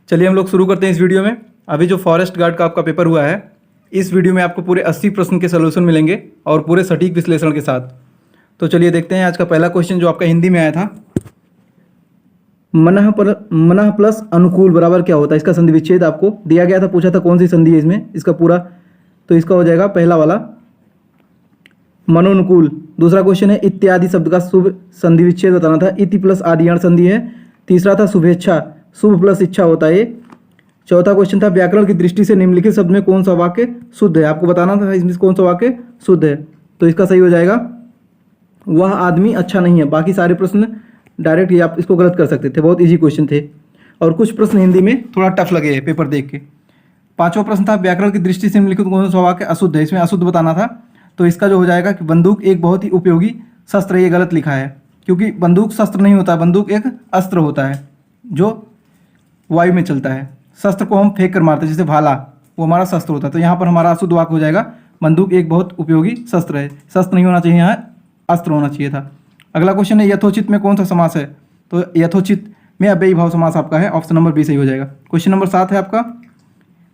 चलिए हम लोग शुरू करते हैं इस वीडियो में। अभी जो फॉरेस्ट गार्ड का आपका पेपर हुआ है, इस वीडियो में आपको पूरे 80 प्रश्न के सलूशन मिलेंगे और पूरे सटीक विश्लेषण के साथ। तो चलिए देखते हैं आज का पहला क्वेश्चन जो आपका हिंदी में आया था। मनः प्लस अनुकूल बराबर क्या होता है? इसका संधि विच्छेद आपको दिया गया था, पूछा था कौन सी संधि है इसमें, इसका पूरा, तो इसका हो जाएगा पहला वाला मनोनुकूल। दूसरा क्वेश्चन है इत्यादि शब्द का शुभ संधि विच्छेद बताना था, इति प्लस आदि यण संधि है। तीसरा था शुभेच्छा, शुभ प्लस इच्छा होता है। चौथा क्वेश्चन था व्याकरण की दृष्टि से निम्नलिखित शब्द में कौन सा वाक्य शुद्ध है, आपको बताना था इसमें कौन सा वाक्य शुद्ध है, तो इसका सही हो जाएगा वह आदमी अच्छा नहीं है। बाकी सारे प्रश्न डायरेक्ट ही आप इसको गलत कर सकते थे, बहुत इजी क्वेश्चन थे और कुछ प्रश्न हिंदी में थोड़ा टफ लगे हैं पेपर देख के। पांचवा प्रश्न था व्याकरण की दृष्टि से निम्नलिखित कौन सा वाक्य अशुद्ध है, इसमें अशुद्ध बताना था, तो इसका जो हो जाएगा कि बंदूक एक बहुत ही उपयोगी शस्त्र, ये गलत लिखा है क्योंकि बंदूक शस्त्र नहीं होता, बंदूक एक अस्त्र होता है जो वायु में चलता है। शस्त्र को हम फेंक कर मारते हैं, जैसे भाला, वो हमारा शस्त्र होता है, तो यहाँ पर हमारा अशुद्ध वाक्य हो जाएगा बंदूक एक बहुत उपयोगी शस्त्र है। शस्त्र नहीं होना चाहिए, यहाँ अस्त्र होना चाहिए था। अगला क्वेश्चन है यथोचित में कौन सा समास है, तो यथोचित में अव्ययी भाव समास आपका है, ऑप्शन नंबर बी सही हो जाएगा। क्वेश्चन नंबर 7 है आपका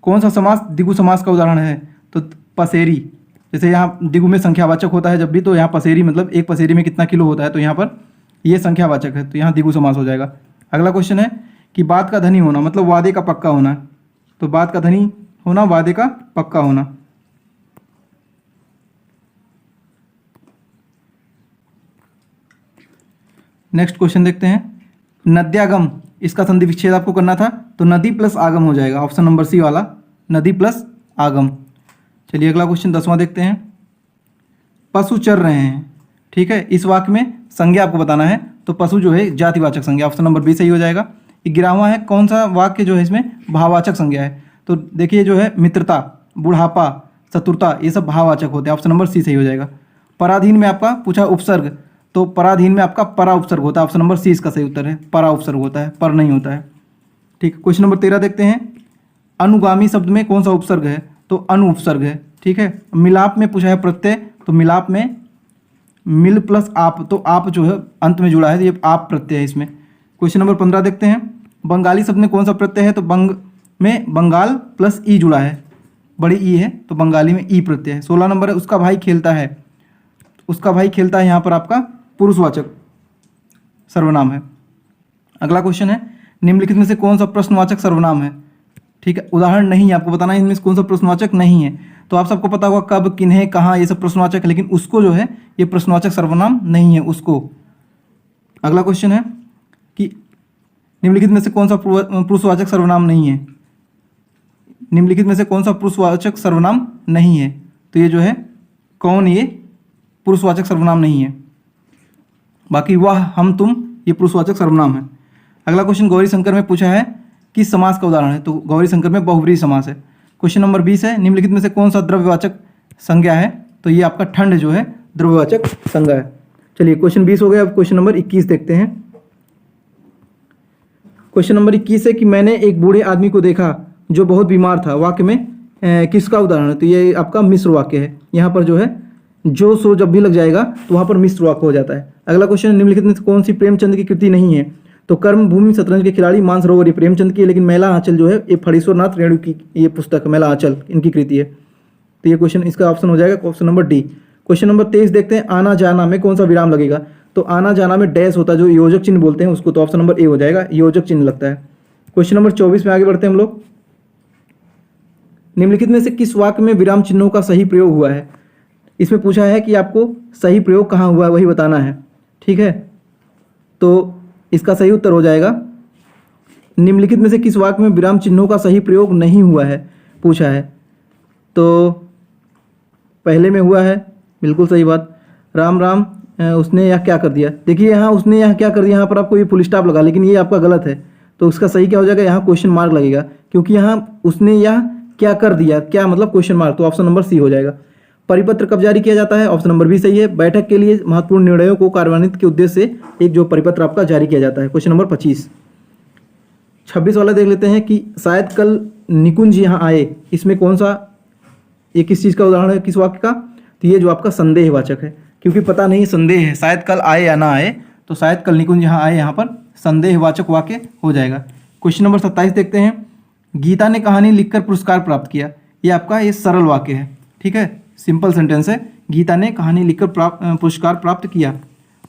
कौन सा समास द्विगु समास का उदाहरण है, तो पसेरी, जैसे यहाँ द्विगु में संख्यावाचक होता है जब भी, तो यहाँ पसेरी मतलब एक पसेरी में कितना किलो होता है, तो यहाँ पर ये संख्यावाचक है, तो यहाँ द्विगु समास हो जाएगा। अगला क्वेश्चन है कि बात का धनी होना मतलब वादे का पक्का होना, तो बात का धनी होना वादे का पक्का होना। नेक्स्ट क्वेश्चन देखते हैं नद्यागम, इसका संधि विच्छेद आपको करना था, तो नदी प्लस आगम हो जाएगा, ऑप्शन नंबर सी वाला नदी प्लस आगम। चलिए अगला क्वेश्चन 10वां देखते हैं। पशु चर रहे हैं, ठीक है, इस वाक्य में संज्ञा आपको बताना है, तो पशु जो है जातिवाचक संज्ञा, ऑप्शन नंबर बी सही हो जाएगा। 11वां है कौन सा वाक्य जो है इसमें भाववाचक संज्ञा है, तो देखिए जो है मित्रता, बुढ़ापा, चतुरता, ये सब भाववाचक होते हैं, ऑप्शन नंबर सी सही हो जाएगा। पराधीन में आपका पूछा उपसर्ग, तो पराधीन में आपका परा उपसर्ग होता है, ऑप्शन नंबर सी इसका सही उत्तर है, परा उपसर्ग होता है, पर नहीं होता है। ठीक, क्वेश्चन नंबर 13 देखते हैं अनुगामी शब्द में कौन सा उपसर्ग है, तो अनु उपसर्ग है, ठीक है। मिलाप में पूछा है प्रत्यय, तो मिलाप में मिल प्लस आप, तो आप जो है अंत में जुड़ा है, ये आप प्रत्यय है इसमें। क्वेश्चन नंबर 15 देखते हैं बंगाली शब्द में कौन सा प्रत्यय है, तो बंग में बंगाल प्लस ई जुड़ा है, बड़ी ई है, तो बंगाली में ई प्रत्यय है। 16 नंबर है उसका भाई खेलता है, उसका भाई खेलता है यहाँ पर आपका पुरुषवाचक सर्वनाम है। अगला क्वेश्चन है निम्नलिखित में से कौन सा प्रश्नवाचक सर्वनाम है, ठीक है, उदाहरण नहीं है, आपको बताना है इनमें से कौन सा प्रश्नवाचक नहीं है, तो आप सबको पता होगा कब, किन्हें, कहाँ, ये सब प्रश्नवाचक है, लेकिन उसको जो है ये प्रश्नवाचक सर्वनाम नहीं है उसको। अगला क्वेश्चन है कि निम्नलिखित में से कौन सा पुरुषवाचक सर्वनाम नहीं है, निम्नलिखित में से कौन सा पुरुषवाचक सर्वनाम नहीं है, तो ये जो है कौन, ये पुरुषवाचक सर्वनाम नहीं है, बाकी वह, हम, तुम, ये पुरुषवाचक सर्वनाम है। अगला क्वेश्चन गौरी शंकर में पूछा है किस समास का उदाहरण है, तो गौरी शंकर में बहुव्रीहि समास है। क्वेश्चन नंबर 20 है निम्नलिखित में से कौन सा द्रव्यवाचक संज्ञा है, तो ये आपका ठंड जो है द्रव्यवाचक संज्ञा है। चलिए क्वेश्चन 20 हो गया, अब क्वेश्चन नंबर 21 देखते हैं। क्वेश्चन नंबर 21 है कि मैंने एक बूढ़े आदमी को देखा जो बहुत बीमार था, वाक्य में किसका उदाहरण है, तो ये आपका मिश्र वाक्य है, यहाँ पर जो है जो सो जब भी लग जाएगा तो वहाँ पर मिश्र वाक्य हो जाता है। अगला क्वेश्चन निम्नलिखित में कौन सी प्रेमचंद की कृति नहीं है, तो कर्म भूमि, शतरंज के खिलाड़ी, मानसरोवर ये प्रेमचंद की है, लेकिन मैला आंचल जो है ये फणीश्वर नाथ रेणु की ये पुस्तक मैला आंचल इनकी कृति है, तो ये क्वेश्चन इसका ऑप्शन हो जाएगा option number D. Question number 23 देखते हैं आना जाना में कौन सा विराम लगेगा, तो आना जाना में डैश होता है, जो योजक चिन्ह बोलते हैं उसको, तो ऑप्शन नंबर ए हो जाएगा, योजक चिन्ह लगता है। क्वेश्चन नंबर 24 में आगे बढ़ते हैं हम लोग। निम्नलिखित में से किस वाक्य में विराम चिन्हों का सही प्रयोग हुआ है, इसमें पूछा है कि आपको सही प्रयोग कहाँ हुआ है वही बताना है, ठीक है, तो इसका सही उत्तर हो जाएगा निम्नलिखित में से किस वाक्य में विराम चिन्हों का सही प्रयोग नहीं हुआ है पूछा है, तो पहले में हुआ है, बिल्कुल सही बात। राम राम उसने यह क्या कर दिया, देखिए यहाँ उसने यह क्या कर दिया, यहाँ पर आपको ये फुल स्टॉप लगा, लेकिन ये आपका गलत है, तो उसका सही क्या हो जाएगा, यहाँ क्वेश्चन मार्क लगेगा, क्योंकि यहाँ उसने यह क्या कर दिया, क्या मतलब क्वेश्चन मार्क, तो ऑप्शन नंबर सी हो जाएगा। परिपत्र कब जारी किया जाता है, ऑप्शन नंबर बी सही है, बैठक के लिए महत्वपूर्ण निर्णयों को कार्यान्वित के उद्देश्य से एक जो परिपत्र आपका जारी किया जाता है। Question number 25। 26 वाला देख लेते हैं कि शायद कल निकुंज यहाँ आए, इसमें कौन सा, ये किस चीज़ का उदाहरण है, किस वाक्य का, तो ये जो आपका संदेहवाचक है, क्योंकि पता नहीं संदेह है, शायद कल आए या ना आए, तो शायद कल निकुंज यहाँ आए, यहाँ पर संदेहवाचक वाक्य हो जाएगा। क्वेश्चन नंबर 27 देखते हैं। गीता ने कहानी लिखकर पुरस्कार प्राप्त किया। ये आपका ये सरल वाक्य है, ठीक है, सिंपल सेंटेंस है। गीता ने कहानी लिखकर पुरस्कार प्राप्त किया।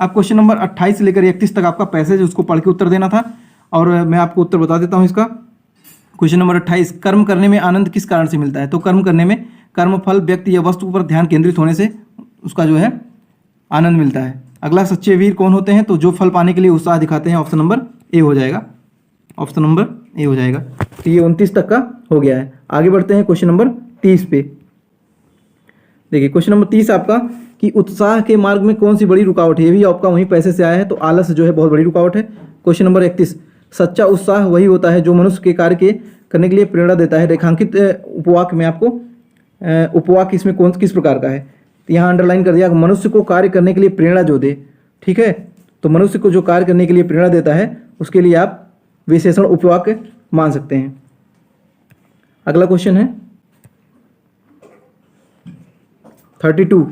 अब क्वेश्चन नंबर 28 से लेकर 31 तक आपका पैसेज, उसको पढ़ के उत्तर देना था और मैं आपको उत्तर बता देता हूँ इसका। क्वेश्चन नंबर 28, कर्म करने में आनंद किस कारण से मिलता है? तो कर्म करने में कर्म फल, व्यक्ति या वस्तु पर ध्यान केंद्रित होने से उसका जो है आनंद मिलता है। अगला, सच्चे वीर कौन होते हैं? तो जो फल पाने के लिए उत्साह दिखाते हैं। ऑप्शन नंबर ए हो जाएगा, ऑप्शन नंबर ए हो जाएगा। तो ये 29 तक का हो गया है। आगे बढ़ते हैं क्वेश्चन नंबर 30 पे। देखिए क्वेश्चन नंबर 30 आपका कि उत्साह के मार्ग में कौन सी बड़ी रुकावट है? ये भी आपका वहीं पैसे से आया है, तो आलस जो है बहुत बड़ी रुकावट है। क्वेश्चन नंबर 31, सच्चा उत्साह वही होता है जो मनुष्य के कार्य के करने के लिए प्रेरणा देता है। रेखांकित उपवाक्य में आपको उपवाक्य इसमें कौन किस प्रकार का है? तो यहाँ अंडरलाइन कर दिया, मनुष्य को कार्य करने के लिए प्रेरणा जो दे, ठीक है। तो मनुष्य को जो कार्य करने के लिए प्रेरणा देता है उसके लिए आप विशेषण उपवाक्य मान सकते हैं। अगला क्वेश्चन है 32,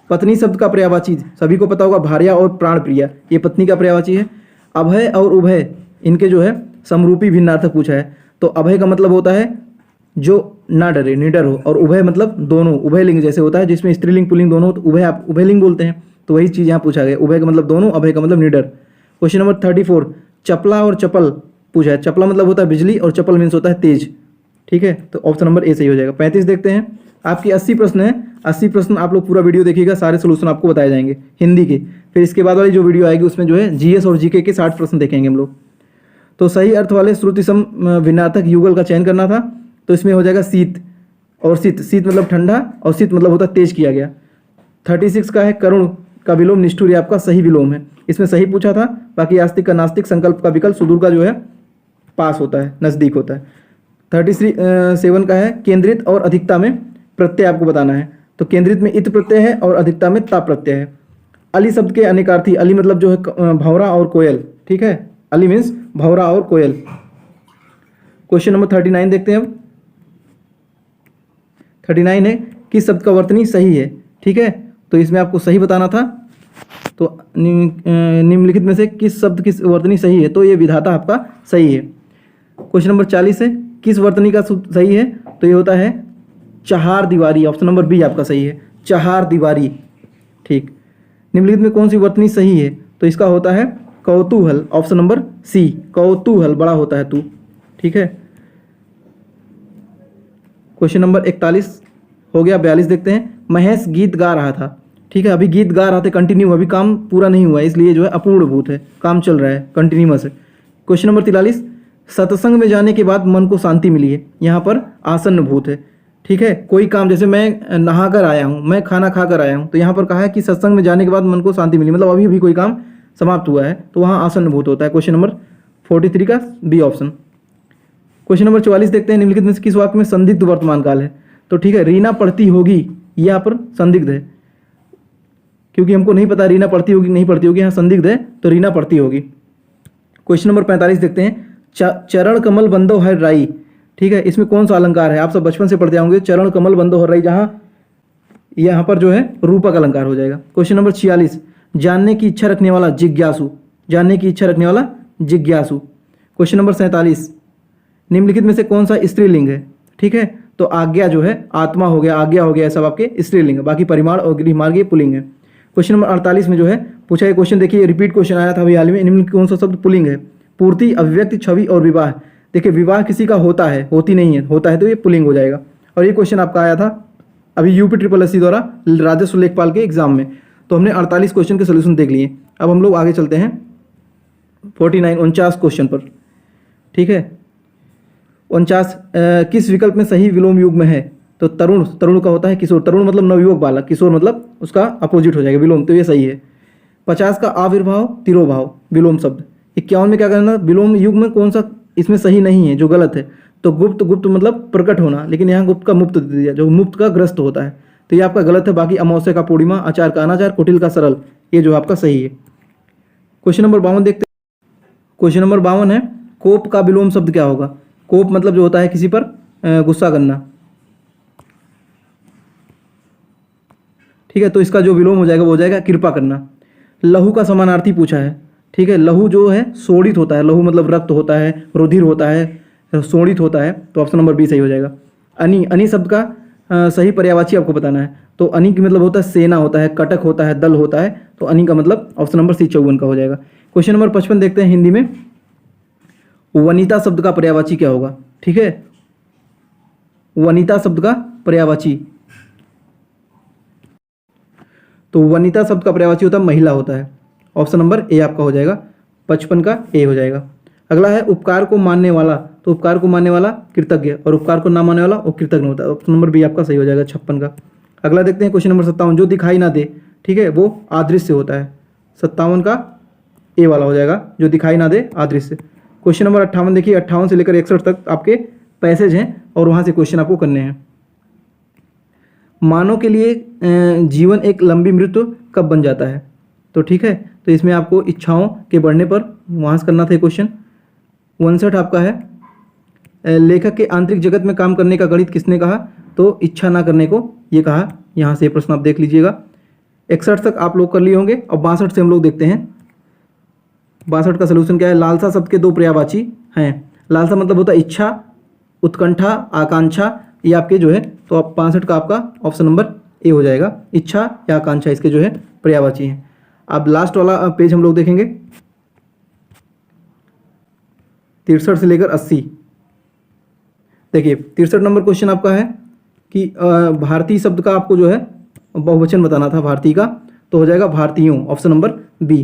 पत्नी शब्द का पर्यायवाची सभी को पता होगा, भार्या और प्राण प्रिया, ये पत्नी का पर्यायवाची है। अभय और उभय इनके जो है समरूपी भिन्नार्थक पूछा है। तो अभय का मतलब होता है जो ना डरे, निडर हो, और उभय मतलब दोनों, उभय लिंग जैसे होता है जिसमें स्त्रीलिंग पुल्लिंग दोनों हो, तो उभय आप उभय लिंग बोलते हैं। तो वही चीज़ यहाँ पूछा गया, उभय का मतलब दोनों, अभय का मतलब निडर। क्वेश्चन नंबर 34, चपला और चपल पूछा है। चपला मतलब होता है बिजली और चपल मीन्स होता है तेज, ठीक है। तो ऑप्शन नंबर ए सही हो जाएगा। 35 देखते हैं। आपकी 80 प्रश्न है, 80 प्रश्न आप लोग पूरा वीडियो देखिएगा, सारे सोल्यूशन आपको बताए जाएंगे हिंदी के। फिर इसके बाद वाली जो वीडियो आएगी उसमें जो है जीएस और जीके के 60 प्रश्न देखेंगे हम लोग। तो सही अर्थ वाले श्रुति सम विन्यार्थक युगल का चयन करना था। तो इसमें हो जाएगा शीत और शीत, शीत मतलब ठंडा और शीत मतलब होता है तेज किया गया। 36 का है करुण का विलोम निष्ठुर, आपका सही विलोम है, इसमें सही पूछा था। बाकी आस्तिक का नास्तिक, संकल्प का विकल्प, सुदूर का जो है पास होता है, नज़दीक होता है। 37 का है केंद्रित और अधिकता में प्रत्यय आपको बताना है। तो केंद्रित में इत प्रत्यय है और अधिकता में ता प्रत्यय है। अली शब्द के अनेकार्थी, अली मतलब जो है भंवरा और कोयल, ठीक है, अली मीन्स भंवरा और कोयल। क्वेश्चन नंबर 39 देखते हैं अब। 39 है किस शब्द का वर्तनी सही है, ठीक है। तो इसमें आपको सही बताना था। तो निम्नलिखित में से किस शब्द की वर्तनी सही है? तो ये विधाता आपका सही है। क्वेश्चन नंबर 40 है किस वर्तनी का सही है? तो ये होता है चहार दीवारी, ऑप्शन नंबर बी आपका सही है, चहार दीवारी, ठीक। निम्नलिखित में कौन सी वर्तनी सही है? तो इसका होता है कौतूहल, ऑप्शन नंबर सी, कौतूहल बड़ा होता है तू, ठीक है। क्वेश्चन नंबर 41 हो गया। 42 देखते हैं। महेश गीत गा रहा था, ठीक है, अभी गीत गा रहा था, कंटिन्यू, अभी काम पूरा नहीं हुआ है, इसलिए जो है अपूर्णभूत है, काम चल रहा है, कंटिन्यूअस है। क्वेश्चन नंबर 43, सत्संग में जाने के बाद मन को शांति मिली है, यहाँ पर आसन्न भूत है, ठीक है। कोई काम, जैसे मैं नहा कर आया हूँ, मैं खाना खा कर आया हूँ, तो यहाँ पर कहा है कि सत्संग में जाने के बाद मन को शांति मिली, मतलब अभी भी कोई काम समाप्त हुआ है, तो वहाँ आसन्न भूत होता है। क्वेश्चन नंबर 43 का बी ऑप्शन। क्वेश्चन नंबर 44 देखते हैं। निम्नलिखित में से किस वाक्य में संदिग्ध वर्तमान काल है? तो ठीक है, रीना पढ़ती होगी, यहाँ पर संदिग्ध है, क्योंकि हमको नहीं पता रीना पढ़ती होगी नहीं पढ़ती होगी, यहाँ संदिग्ध है, तो रीना पढ़ती होगी। क्वेश्चन नंबर 45 देखते हैं। चरण कमल बंदो हर राई, ठीक है, इसमें कौन सा अलंकार है? आप सब बचपन से पढ़ते होंगे, चरण कमल बंदो हर राई, जहाँ यहाँ पर जो है रूपक अलंकार हो जाएगा। क्वेश्चन नंबर 46, जानने की इच्छा रखने वाला जिज्ञासु, जानने की इच्छा रखने वाला जिज्ञासु। क्वेश्चन नंबर 47, निम्नलिखित में से कौन सा स्त्रीलिंग है? ठीक है, तो आज्ञा जो है आत्मा हो गया, आज्ञा हो गया, सब आपके स्त्रीलिंग है, बाकी परिमाण और गृहमार्ग ये पुल्लिंग है। क्वेश्चन नंबर 48 में जो है पूछा है क्वेश्चन, देखिए रिपीट क्वेश्चन आया था अभी हाल में, निम्न कौन सा शब्द पुल्लिंग है? पूर्ति, अभिव्यक्ति, छवि और विवाह। देखिए विवाह किसी का होता है, होती नहीं है, होता है तो ये पुल्लिंग हो जाएगा। और ये क्वेश्चन आपका आया था अभी यूपी SSS द्वारा राजस्व लेखपाल के एग्जाम में। तो हमने 48 क्वेश्चन के सोल्यूशन देख लिए। अब हम लोग आगे चलते हैं 49 क्वेश्चन पर। ठीक है, 49 किस विकल्प में सही विलोम युग में है? तो तरुण, तरुण का होता है किशोर, तरुण मतलब नवयुवक बालक, किशोर मतलब उसका अपोजिट हो जाएगा विलोम, तो ये सही है। 50 का आविर्भाव, तिरोभाव विलोम शब्द। 51 में क्या करना, विलोम युग में कौन सा इसमें सही नहीं है, जो गलत है? तो गुप्त, गुप्त मतलब प्रकट होना, लेकिन यहाँ गुप्त का मुक्त दे दिया, जो मुक्त का ग्रस्त होता है, तो ये आपका गलत है। बाकी अमावस्या का पूर्णिमा, आचार का अनाचार, कुटिल का सरल, ये जो आपका सही है। क्वेश्चन नंबर 52 देखते हैं। क्वेश्चन नंबर 52 है कोप का विलोम शब्द क्या होगा? कोप मतलब जो होता है किसी पर गुस्सा करना। ठीक है, तो इसका जो विलोम हो जाएगा वो हो जाएगा कृपा करना। लहू का समानार्थी पूछा है। ठीक है। लहू जो है शोणित होता है, लहू मतलब रक्त होता है, रुधिर होता है, शोणित होता है, तो ऑप्शन नंबर बी सही हो जाएगा। अनी, अनी शब्द का सही पर्यायवाची आपको बताना है। तो अनी की मतलब होता है सेना होता है, कटक होता है, दल होता है, तो अनी का मतलब ऑप्शन नंबर सी 54 का हो जाएगा। क्वेश्चन नंबर 55 देखते हैं हिंदी में। वनिता शब्द का पर्यायवाची क्या होगा? ठीक है, वनिता शब्द का पर्यायवाची, तो वनिता शब्द का पर्यायवाची होता है महिला होता है। ऑप्शन नंबर ए आपका हो जाएगा, 55 का ए हो जाएगा। अगला है उपकार को मानने वाला, तो उपकार को मानने वाला कृतज्ञ और उपकार को ना मानने वाला वो कृतज्ञ होता है। ऑप्शन नंबर बी आपका सही हो जाएगा, 56 का। अगला देखते हैं क्वेश्चन नंबर 57, जो दिखाई ना दे, ठीक है, वो अदृश्य होता है। 57 का ए वाला हो जाएगा, जो दिखाई ना दे अदृश्य। क्वेश्चन नंबर 58 देखिए, 58 से लेकर 61 तक आपके पैसेज हैं और वहाँ से क्वेश्चन आपको करने हैं। मानव के लिए जीवन एक लंबी मृत्यु कब बन जाता है? तो ठीक है, तो इसमें आपको इच्छाओं के बढ़ने पर वहाँ से करना था क्वेश्चन। 59 आपका है, लेखक के आंतरिक जगत में काम करने का गणित किसने कहा? तो इच्छा ना करने को ये कहा। यहाँ से प्रश्न आप देख लीजिएगा। 61 तक आप लोग कर लिए होंगे। और 62 से हम लोग देखते हैं 62 का सलूशन क्या है। लालसा शब्द के दो पर्यायवाची हैं। लालसा मतलब होता है इच्छा, उत्कंठा, आकांक्षा, ये आपके जो है, तो आप 65 का आपका ऑप्शन नंबर ए हो जाएगा, इच्छा या आकांक्षा इसके जो है पर्यायवाची हैं। अब लास्ट वाला पेज हम लोग देखेंगे 63 से लेकर 80। देखिए 63 नंबर क्वेश्चन आपका है कि भारतीय शब्द का आपको जो है बहुवचन बताना था भारतीय का, तो हो जाएगा भारतीयों, ऑप्शन नंबर बी।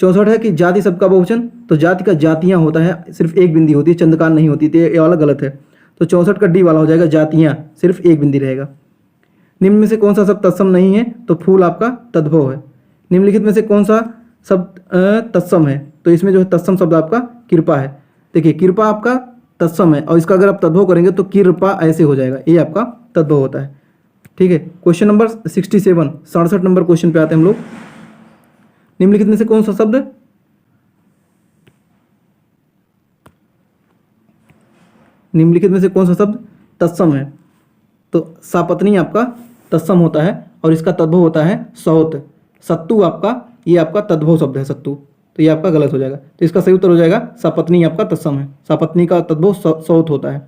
64 है कि जाति शब्द का बहुवचन, तो जाति का जातियाँ होता है, सिर्फ एक बिंदी होती है, चंद्रकांत नहीं होती, तो ये वाला गलत है। तो 64 का डी वाला हो जाएगा, जातियाँ, सिर्फ एक बिंदी रहेगा। निम्न में से कौन सा शब्द तत्सम नहीं है? तो फूल आपका तद्भव है। निम्नलिखित में से कौन सा शब्द तत्सम है? तो इसमें जो है तत्सम शब्द आपका कृपा है। देखिए कृपा आपका तत्सम है और इसका अगर आप तद्भव करेंगे तो कृपा ऐसे हो जाएगा, ये आपका तद्भव होता है। ठीक है, क्वेश्चन नंबर 67, 67 नंबर क्वेश्चन पे आते हैं हम लोग। निम्नलिखित में से कौन सा शब्द तत्सम है? तो सापत्नी आपका तत्सम होता है और इसका तद्भव होता है सौत। सत्तू आपका, ये आपका तद्भव शब्द है सत्तू, तो ये आपका गलत हो जाएगा। तो इसका सही उत्तर हो जाएगा सापत्नी आपका तत्सम है, सापत्नी का तद्भव सौत होता है।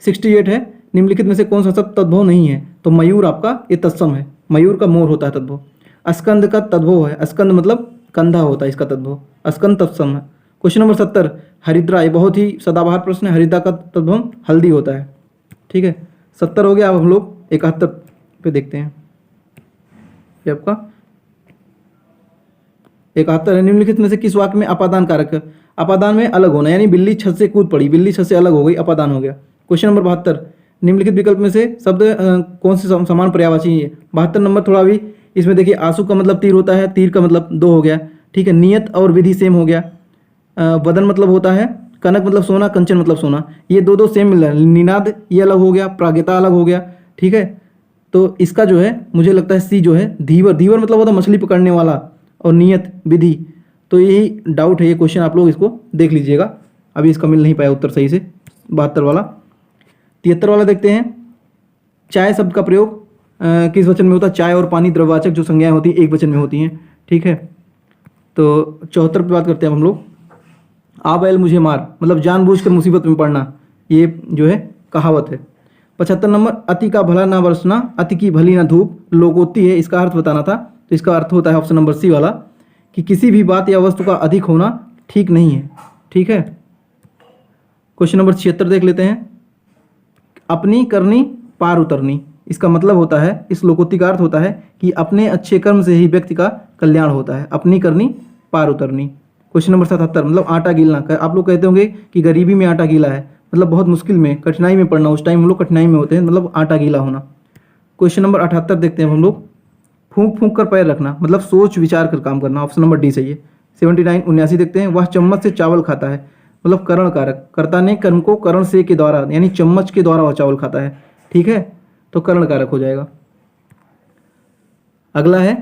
68 है, निम्नलिखित में से कौन सा शब्द तद्भव नहीं है? तो मयूर आपका ये तत्सम है, मयूर का मोर होता है तद्भव। अस्कंद का तद्भव है, अस्कंद मतलब कंधा होता है इसका तद्भव, अस्कंद तत्सम है। क्वेश्चन नंबर 70, हरिद्रा, ये बहुत ही सदाबहार प्रश्न है, हरिद्रा का तद्भव हल्दी होता है। ठीक है, 70 हो गया। अब हम लोग 71 पे देखते हैं। ये आपका 71 है, निम्नलिखित में से किस वाक्य में अपादान कारक है? अपादान में अलग होना, यानी बिल्ली छत से कूद पड़ी, बिल्ली छत से अलग हो गई, अपादान हो गया। क्वेश्चन नंबर 72, निम्नलिखित विकल्प में से शब्द कौन से समान पर्यायवाची है? 72 नंबर थोड़ा भी इसमें देखिए, आंसू का मतलब तीर होता है, तीर का मतलब दो हो गया। ठीक है, नियत और विधि सेम हो गया। वदन मतलब होता है, कनक मतलब सोना, कंचन मतलब सोना, ये दो सेम मिल रहा है। निनाद ये अलग हो गया, प्राज्ञता अलग हो गया। ठीक है, तो इसका जो है मुझे लगता है सी जो है धीवर, धीवर मतलब होता है मछली पकड़ने वाला, और नियत विधि, तो यही डाउट है। ये क्वेश्चन आप लोग इसको देख लीजिएगा, अभी इसका मिल नहीं पाया उत्तर सही से। 72 वाला। 73 वाला देखते हैं, चाय शब्द का प्रयोग किस वचन में होता है? चाय और पानी द्रव्यवाचक जो संज्ञाएं होती हैं एक वचन में होती हैं। ठीक है, तो 74 पे बात करते हैं हम लोग। आ बैल मुझे मार, मतलब जानबूझकर मुसीबत में पड़ना, ये जो है कहावत है। 75 नंबर, अति का भला ना बरसना, अति की भली ना धूप, लोकोक्ति है, इसका अर्थ बताना था। तो इसका अर्थ होता है ऑप्शन नंबर सी वाला, कि किसी भी बात या वस्तु का अधिक होना ठीक नहीं है। ठीक है, क्वेश्चन नंबर 76 देख लेते हैं। अपनी करनी पार उतरनी, इसका मतलब होता है, इस लोकोक्ति का अर्थ होता है कि अपने अच्छे कर्म से ही व्यक्ति का कल्याण होता है। अपनी करनी पार उतरनी। क्वेश्चन नंबर 77, मतलब आटा गीलना। आप लोग कहते होंगे कि गरीबी में आटा गीला है, मतलब बहुत मुश्किल में, कठिनाई में पड़ना, उस टाइम हम लोग कठिनाई में होते हैं, मतलब आटा गीला होना। क्वेश्चन नंबर 78 देखते हैं हम लोग। फूंक फूंक कर पैर रखना, मतलब सोच विचार कर काम करना, ऑप्शन नंबर डी सही है। 79 79 देखते हैं। वह चम्मच से चावल खाता है, मतलब करण कारक, कर्ता ने कर्म को करण से के द्वारा, यानी चम्मच के द्वारा वह चावल खाता है। ठीक है, तो करण कारक हो जाएगा। अगला है,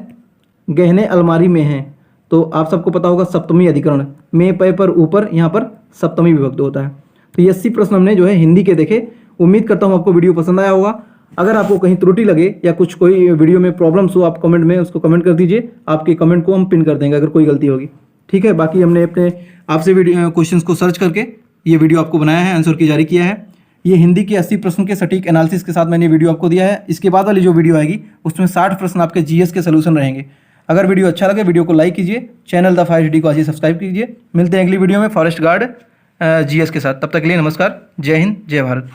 गहने अलमारी में हैं, तो आप सबको पता होगा सप्तमी अधिकरण में, पै पर ऊपर, यहाँ पर सप्तमी विभक्त होता है। तो ये 80 प्रश्न हमने जो है हिंदी के देखे। उम्मीद करता हूँ आपको वीडियो पसंद आया होगा। अगर आपको कहीं त्रुटि लगे या कुछ कोई वीडियो में प्रॉब्लम्स हो, आप कमेंट में उसको कमेंट कर दीजिए, आपके कमेंट को हम पिन कर देंगे अगर कोई गलती होगी। ठीक है, बाकी हमने अपने आपसे वीडियो क्वेश्चंस को सर्च करके ये वीडियो आपको बनाया है, आंसर की जारी किया है। ये हिंदी के 80 प्रश्न के सटीक एनालिसिस के साथ मैंने वीडियो आपको दिया है। इसके बाद वाली जो वीडियो आएगी उसमें 60 प्रश्न आपके जीएस के सोल्यूशन रहेंगे। अगर वीडियो अच्छा लगे वीडियो को लाइक कीजिए, चैनल द 5HD को आज ही सब्सक्राइब कीजिए। मिलते हैं अगली वीडियो में फॉरेस्ट गार्ड जीएस के साथ। तब तक के लिए नमस्कार, जय हिंद, जय भारत।